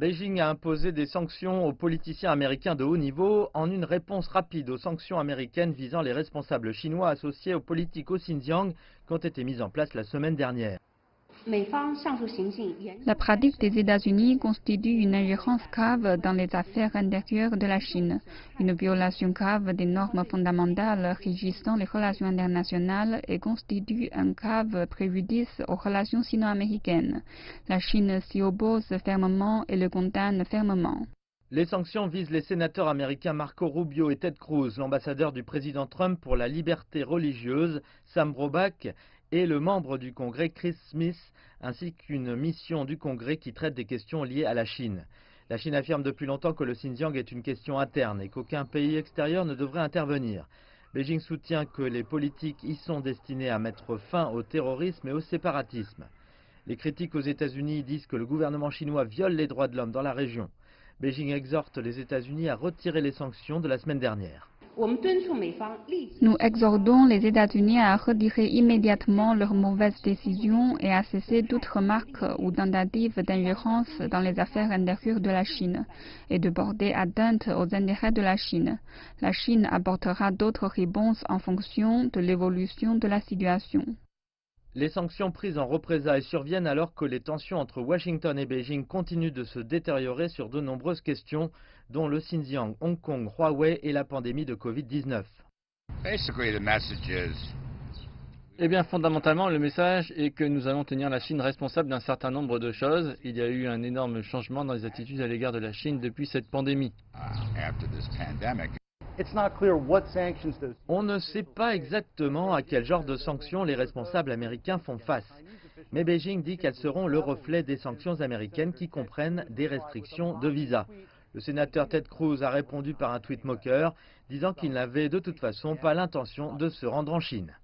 Beijing a imposé des sanctions aux politiciens américains de haut niveau en une réponse rapide aux sanctions américaines visant les responsables chinois associés aux politiques au Xinjiang qui ont été mises en place la semaine dernière. La pratique des États-Unis constitue une ingérence grave dans les affaires intérieures de la Chine, une violation grave des normes fondamentales régissant les relations internationales et constitue un grave préjudice aux relations sino-américaines. La Chine s'y oppose fermement et le condamne fermement. Les sanctions visent les sénateurs américains Marco Rubio et Ted Cruz, l'ambassadeur du président Trump pour la liberté religieuse, Sam Broback, et le membre du Congrès Chris Smith, ainsi qu'une mission du Congrès qui traite des questions liées à la Chine. La Chine affirme depuis longtemps que le Xinjiang est une question interne et qu'aucun pays extérieur ne devrait intervenir. Beijing soutient que les politiques y sont destinés à mettre fin au terrorisme et au séparatisme. Les critiques aux États-Unis disent que le gouvernement chinois viole les droits de l'homme dans la région. Beijing exhorte les États-Unis à retirer les sanctions de la semaine dernière. Nous exhortons les États-Unis à retirer immédiatement leurs mauvaises décisions et à cesser toute remarque ou tentative d'ingérence dans les affaires intérieures de la Chine et de porter atteinte aux intérêts de la Chine. La Chine apportera d'autres réponses en fonction de l'évolution de la situation. Les sanctions prises en représailles surviennent alors que les tensions entre Washington et Beijing continuent de se détériorer sur de nombreuses questions, dont le Xinjiang, Hong Kong, Huawei et la pandémie de Covid-19. Eh bien, fondamentalement, le message est que nous allons tenir la Chine responsable d'un certain nombre de choses. Il y a eu un énorme changement dans les attitudes à l'égard de la Chine depuis cette pandémie. On ne sait pas exactement à quel genre de sanctions les responsables américains font face. Mais Beijing dit qu'elles seront le reflet des sanctions américaines qui comprennent des restrictions de visa. Le sénateur Ted Cruz a répondu par un tweet moqueur, disant qu'il n'avait de toute façon pas l'intention de se rendre en Chine.